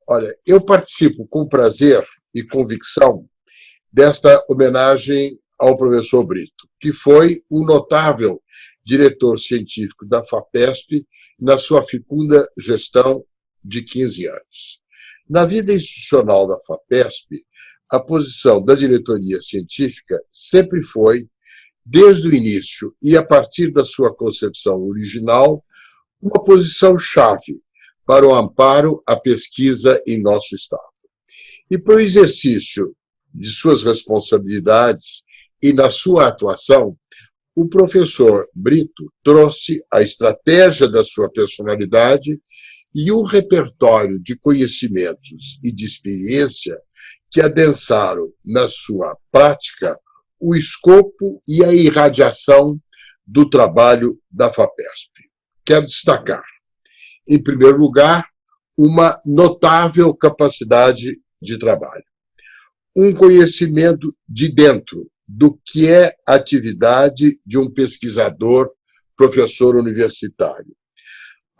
Olha, eu participo com prazer e convicção desta homenagem ao professor Brito, que foi um notável diretor científico da FAPESP na sua fecunda gestão de 15 anos. Na vida institucional da FAPESP, a posição da diretoria científica sempre foi, desde o início e a partir da sua concepção original, uma posição-chave para o amparo à pesquisa em nosso Estado. E para o exercício de suas responsabilidades e na sua atuação, o professor Brito trouxe a estratégia da sua personalidade e um repertório de conhecimentos e de experiência que adensaram na sua prática o escopo e a irradiação do trabalho da FAPESP. Quero destacar, em primeiro lugar, uma notável capacidade de trabalho, um conhecimento de dentro do que é a atividade de um pesquisador, professor universitário,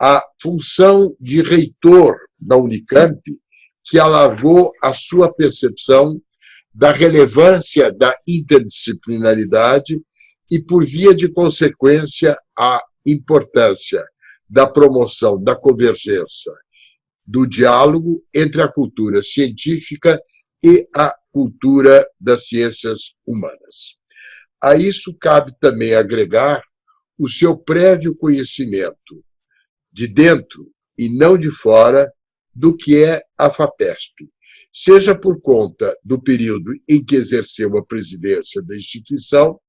a função de reitor da Unicamp, que alargou a sua percepção da relevância da interdisciplinaridade e, por via de consequência, a importância da promoção da convergência, do diálogo entre a cultura científica e a cultura das ciências humanas. A isso cabe também agregar o seu prévio conhecimento de dentro e não de fora do que é a FAPESP, seja por conta do período em que exerceu a presidência da instituição,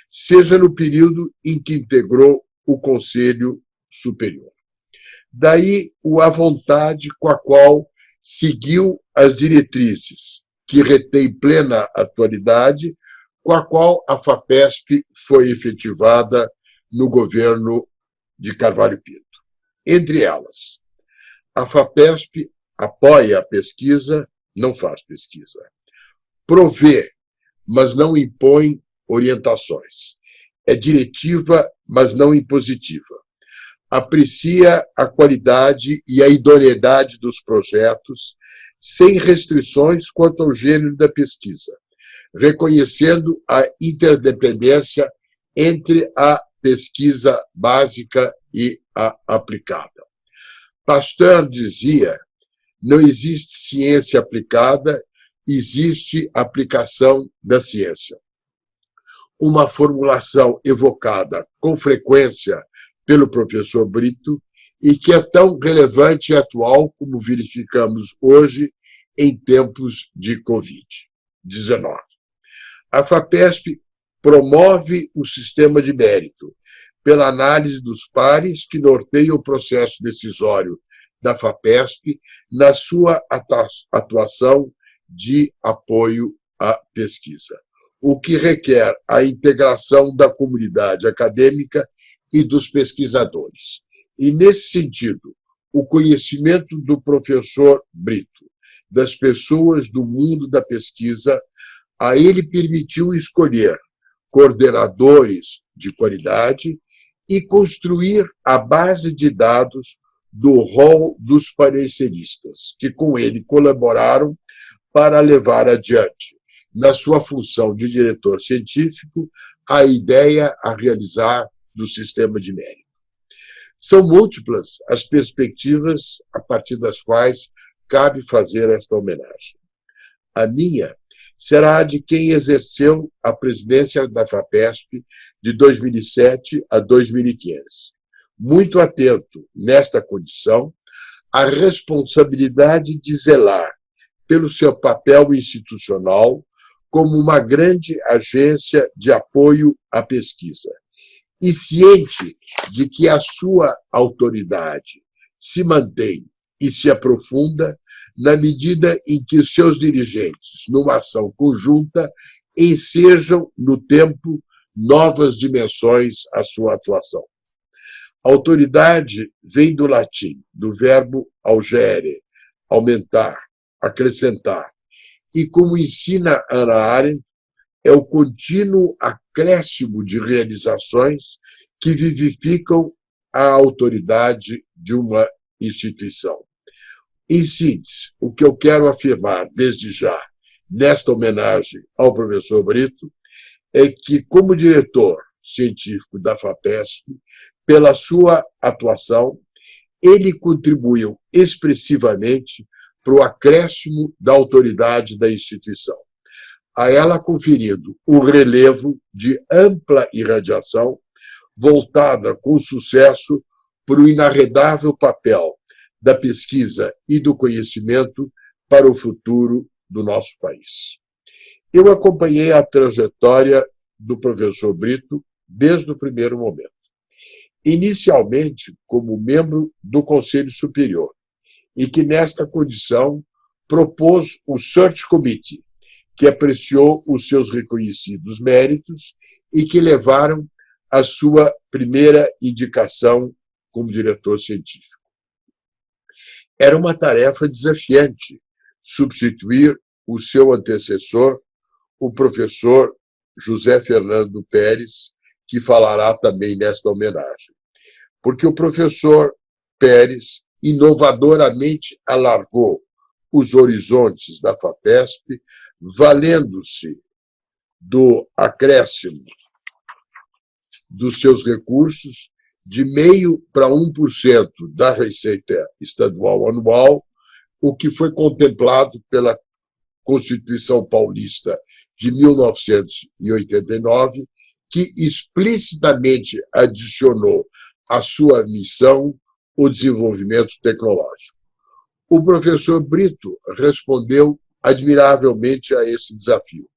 seja no período em que integrou o Conselho Superior. Daí a vontade com a qual seguiu as diretrizes, que retém plena atualidade, com a qual a FAPESP foi efetivada no governo de Carvalho Pinto. Entre elas, a FAPESP apoia a pesquisa, não faz pesquisa. Provê, mas não impõe orientações. É diretiva, mas não impositiva. Aprecia a qualidade e a idoneidade dos projetos, sem restrições quanto ao gênero da pesquisa, reconhecendo a interdependência entre a pesquisa básica e a aplicada. Pasteur dizia: não existe ciência aplicada, existe aplicação da ciência. Uma formulação evocada com frequência pelo professor Brito e que é tão relevante e atual como verificamos hoje em tempos de Covid-19. A FAPESP promove o sistema de mérito pela análise dos pares que norteia o processo decisório da FAPESP na sua atuação de apoio à pesquisa, o que requer a integração da comunidade acadêmica e dos pesquisadores. E, nesse sentido, o conhecimento do professor Brito, das pessoas do mundo da pesquisa, a ele permitiu escolher coordenadores de qualidade e construir a base de dados do rol dos pareceristas, que com ele colaboraram para levar adiante, na sua função de diretor científico, a ideia a realizar do sistema de mérito. São múltiplas as perspectivas a partir das quais cabe fazer esta homenagem. A minha será a de quem exerceu a presidência da FAPESP de 2007 a 2015. Muito atento, nesta condição, à responsabilidade de zelar pelo seu papel institucional como uma grande agência de apoio à pesquisa, e ciente de que a sua autoridade se mantém e se aprofunda na medida em que os seus dirigentes, numa ação conjunta, ensejam no tempo novas dimensões à sua atuação. Autoridade vem do latim, do verbo augere, aumentar, acrescentar, e como ensina Hannah Arendt, é o contínuo acréscimo de realizações que vivificam a autoridade de uma instituição. Em síntese, o que eu quero afirmar desde já, nesta homenagem ao professor Brito, é que, como diretor científico da FAPESP, pela sua atuação, ele contribuiu expressivamente para o acréscimo da autoridade da instituição, a ela conferindo o relevo de ampla irradiação, voltada com sucesso para o inarredável papel da pesquisa e do conhecimento para o futuro do nosso país. Eu acompanhei a trajetória do professor Brito desde o primeiro momento. Inicialmente como membro do Conselho Superior, e que, nesta condição, propôs o Search Committee, que apreciou os seus reconhecidos méritos e que levaram à sua primeira indicação como diretor científico. Era uma tarefa desafiante substituir o seu antecessor, o professor José Fernando Pérez, que falará também nesta homenagem. Porque o professor Pérez inovadoramente alargou os horizontes da FAPESP, valendo-se do acréscimo dos seus recursos de 0,5% para 1% da receita estadual anual, o que foi contemplado pela Constituição Paulista de 1989, que explicitamente adicionou à sua missão o desenvolvimento tecnológico. O professor Brito respondeu admiravelmente a esse desafio.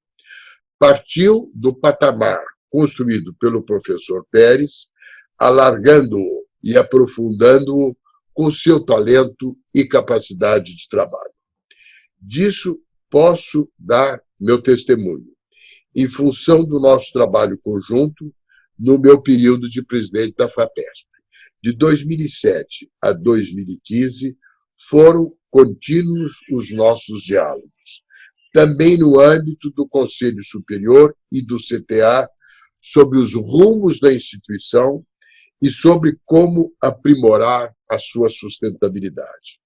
Partiu do patamar construído pelo professor Pérez, alargando-o e aprofundando-o com seu talento e capacidade de trabalho. Disso posso dar meu testemunho, em função do nosso trabalho conjunto no meu período de presidente da FAPESP. De 2007 a 2015, foram contínuos os nossos diálogos, também no âmbito do Conselho Superior e do CTA, sobre os rumos da instituição e sobre como aprimorar a sua sustentabilidade.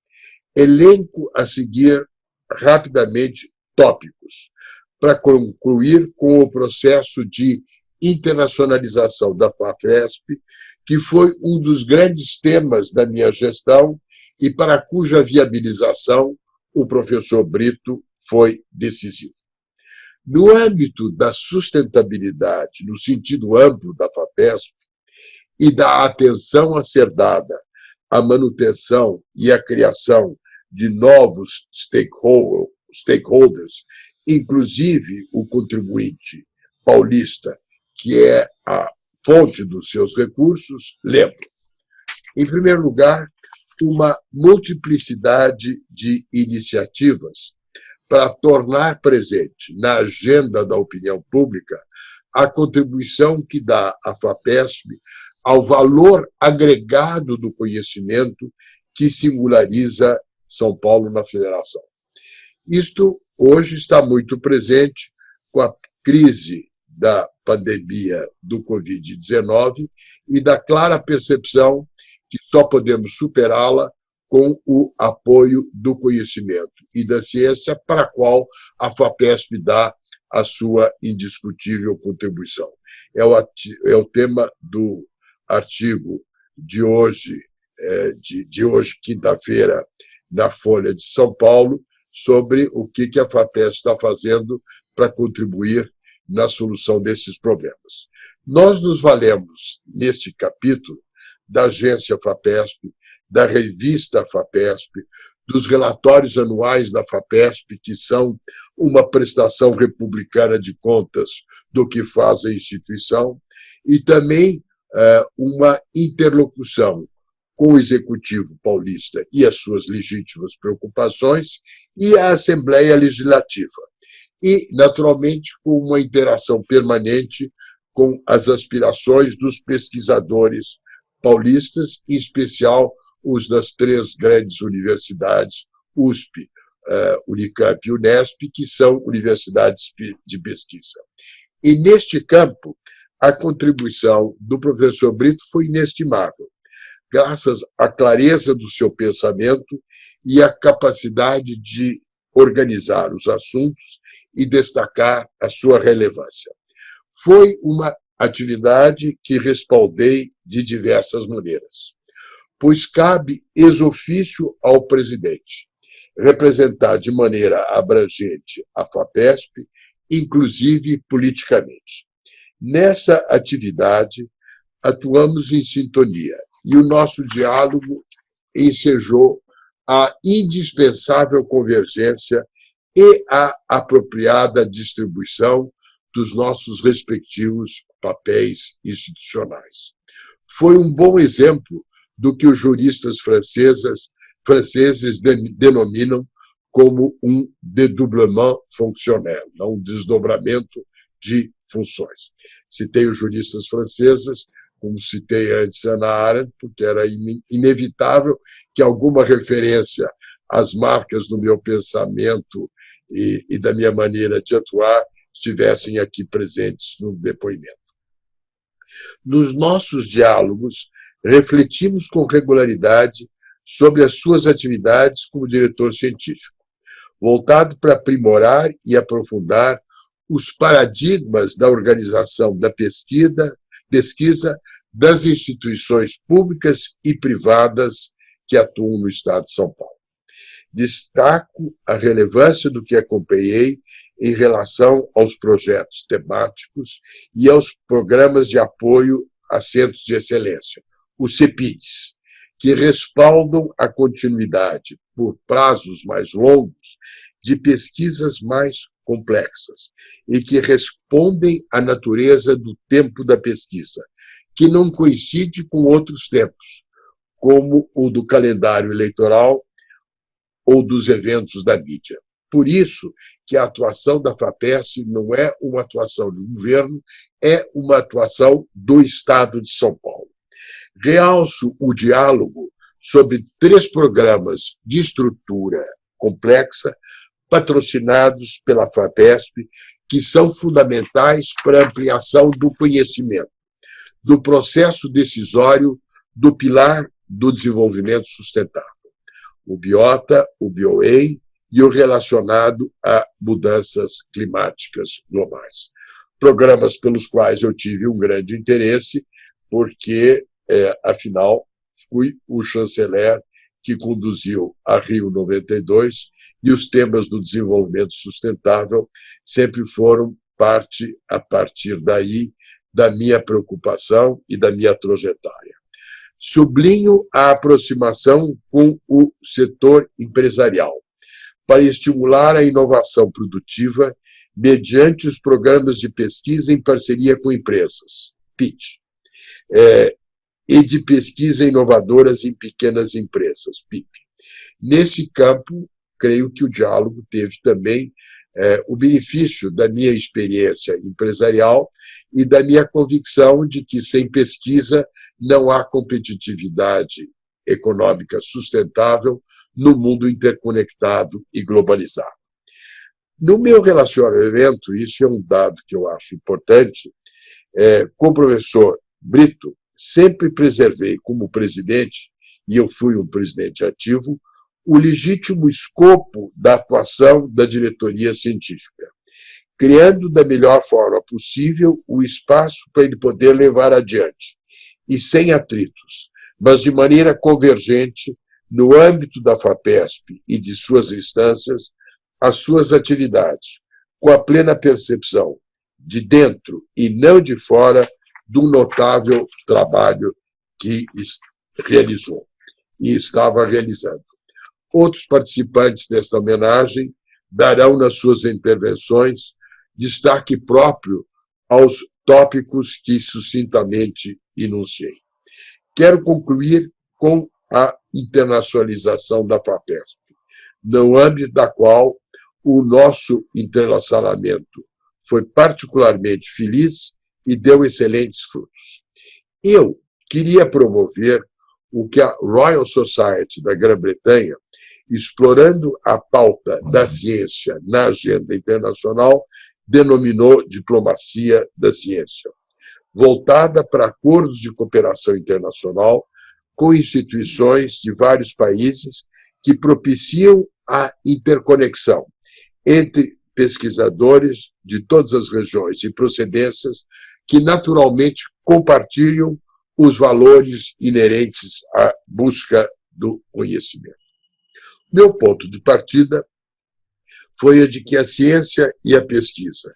Elenco a seguir rapidamente tópicos, para concluir com o processo de internacionalização da FAPESP, que foi um dos grandes temas da minha gestão e para cuja viabilização o professor Brito foi decisivo. No âmbito da sustentabilidade, no sentido amplo da FAPESP, e da atenção a ser dada à manutenção e à criação de novos stakeholders, inclusive o contribuinte paulista, que é a fonte dos seus recursos, lembro, em primeiro lugar, uma multiplicidade de iniciativas para tornar presente na agenda da opinião pública a contribuição que dá a FAPESP ao valor agregado do conhecimento que singulariza São Paulo na federação. Isto hoje está muito presente com a crise da pandemia do Covid-19 e da clara percepção que só podemos superá-la com o apoio do conhecimento e da ciência, para a qual a FAPESP dá a sua indiscutível contribuição. É o tema do artigo de hoje, quinta-feira, na Folha de São Paulo, sobre o que a FAPESP está fazendo para contribuir na solução desses problemas. Nós nos valemos, neste capítulo, da agência FAPESP, da revista FAPESP, dos relatórios anuais da FAPESP, que são uma prestação republicana de contas do que faz a instituição, e também uma interlocução com o Executivo paulista e as suas legítimas preocupações e a Assembleia Legislativa. E, naturalmente, com uma interação permanente com as aspirações dos pesquisadores paulistas, em especial os das três grandes universidades, USP, Unicamp e Unesp, que são universidades de pesquisa. E, neste campo, a contribuição do professor Brito foi inestimável, graças à clareza do seu pensamento e à capacidade de organizar os assuntos e destacar a sua relevância. Foi uma atividade que respaldei de diversas maneiras, pois cabe ex ofício ao presidente representar de maneira abrangente a FAPESP, inclusive politicamente. Nessa atividade, atuamos em sintonia e o nosso diálogo ensejou a indispensável convergência e a apropriada distribuição dos nossos respectivos papéis institucionais. Foi um bom exemplo do que os juristas franceses denominam como um dédoublement fonctionnel, um desdobramento de funções. Citei os juristas franceses, como citei antes Hannah Arendt, porque era inevitável que alguma referência às marcas do meu pensamento e da minha maneira de atuar estivessem aqui presentes no depoimento. Nos nossos diálogos, refletimos com regularidade sobre as suas atividades como diretor científico, voltado para aprimorar e aprofundar os paradigmas da organização da pesquisa das instituições públicas e privadas que atuam no Estado de São Paulo. Destaco a relevância do que acompanhei em relação aos projetos temáticos e aos programas de apoio a centros de excelência, os CEPIDs, que respaldam a continuidade, por prazos mais longos, de pesquisas mais complexas e que respondem à natureza do tempo da pesquisa, que não coincide com outros tempos, como o do calendário eleitoral ou dos eventos da mídia. Por isso que a atuação da FAPESP não é uma atuação de governo, é uma atuação do Estado de São Paulo. Realço o diálogo sobre 3 programas de estrutura complexa patrocinados pela FAPESP, que são fundamentais para a ampliação do conhecimento, do processo decisório do pilar do desenvolvimento sustentável, o BIOTA, o BioEI e o relacionado a mudanças climáticas globais. Programas pelos quais eu tive um grande interesse, porque, afinal, fui o chanceler que conduziu a Rio 92 e os temas do desenvolvimento sustentável sempre foram parte, a partir daí, da minha preocupação e da minha trajetória. Sublinho a aproximação com o setor empresarial, para estimular a inovação produtiva mediante os programas de pesquisa em parceria com empresas, PIT, e de pesquisa inovadoras em pequenas empresas, PIP. Nesse campo, creio que o diálogo teve também o benefício da minha experiência empresarial e da minha convicção de que sem pesquisa não há competitividade econômica sustentável no mundo interconectado e globalizado. No meu relacionamento, isso é um dado que eu acho importante, com o professor Brito, sempre preservei como presidente, e eu fui um presidente ativo, o legítimo escopo da atuação da diretoria científica, criando da melhor forma possível o espaço para ele poder levar adiante, e sem atritos, mas de maneira convergente, no âmbito da FAPESP e de suas instâncias, as suas atividades, com a plena percepção de dentro e não de fora do notável trabalho que realizou e estava realizando. Outros participantes desta homenagem darão nas suas intervenções destaque próprio aos tópicos que sucintamente enunciei. Quero concluir com a internacionalização da FAPESP, no âmbito da qual o nosso interrelacionamento foi particularmente feliz e deu excelentes frutos. Eu queria promover o que a Royal Society da Grã-Bretanha, explorando a pauta da ciência na agenda internacional, denominou diplomacia da ciência, voltada para acordos de cooperação internacional com instituições de vários países que propiciam a interconexão entre pesquisadores de todas as regiões e procedências que naturalmente compartilham os valores inerentes à busca do conhecimento. Meu ponto de partida foi o de que a ciência e a pesquisa,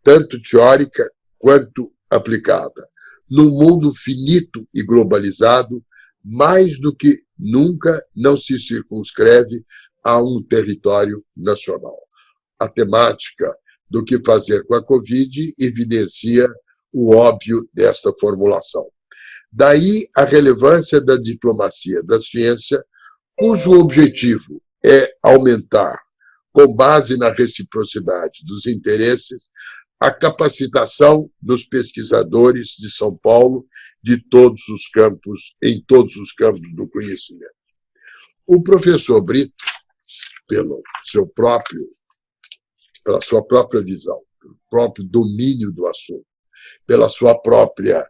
tanto teórica quanto aplicada, num mundo finito e globalizado, mais do que nunca não se circunscreve a um território nacional. A temática do que fazer com a Covid evidencia o óbvio desta formulação. Daí a relevância da diplomacia da ciência, cujo objetivo é aumentar, com base na reciprocidade dos interesses, a capacitação dos pesquisadores de São Paulo de todos os campos, em todos os campos do conhecimento. O professor Brito, pela sua própria visão, pelo próprio domínio do assunto, pela sua própria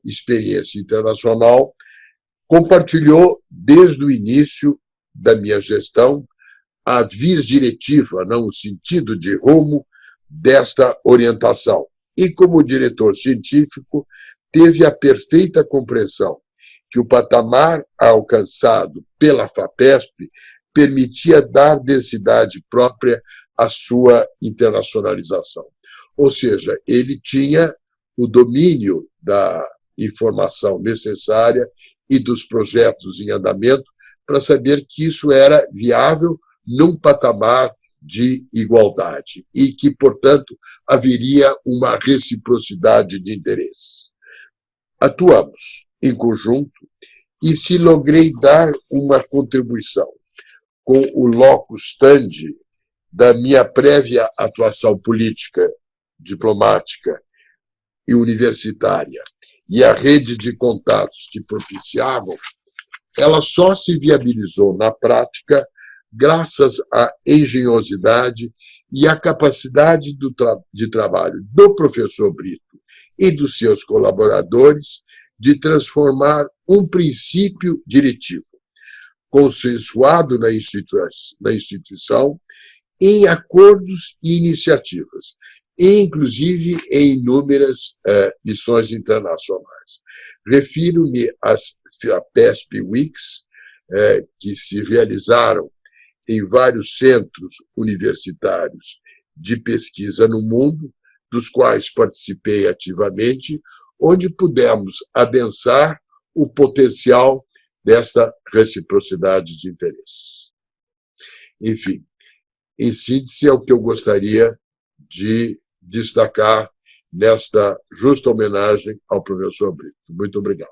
experiência internacional, compartilhou desde o início da minha gestão a vis diretiva, não o sentido de rumo desta orientação. E, como diretor científico, teve a perfeita compreensão que o patamar alcançado pela FAPESP permitia dar densidade própria à sua internacionalização. Ou seja, ele tinha o domínio da informação necessária e dos projetos em andamento para saber que isso era viável num patamar de igualdade e que, portanto, haveria uma reciprocidade de interesses. Atuamos em conjunto e se logrei dar uma contribuição com o locus standi da minha prévia atuação política, diplomática e universitária e a rede de contatos que propiciavam, ela só se viabilizou na prática graças à engenhosidade e à capacidade de trabalho do professor Brito e dos seus colaboradores de transformar um princípio diretivo consensuado na instituição em acordos e iniciativas, inclusive em inúmeras missões internacionais. Refiro-me às FAPESP Weeks, que se realizaram em vários centros universitários de pesquisa no mundo, dos quais participei ativamente, onde pudemos adensar o potencial desta reciprocidade de interesses. Enfim, em síntese, é o que eu gostaria de destacar nesta justa homenagem ao professor Brito. Muito obrigado.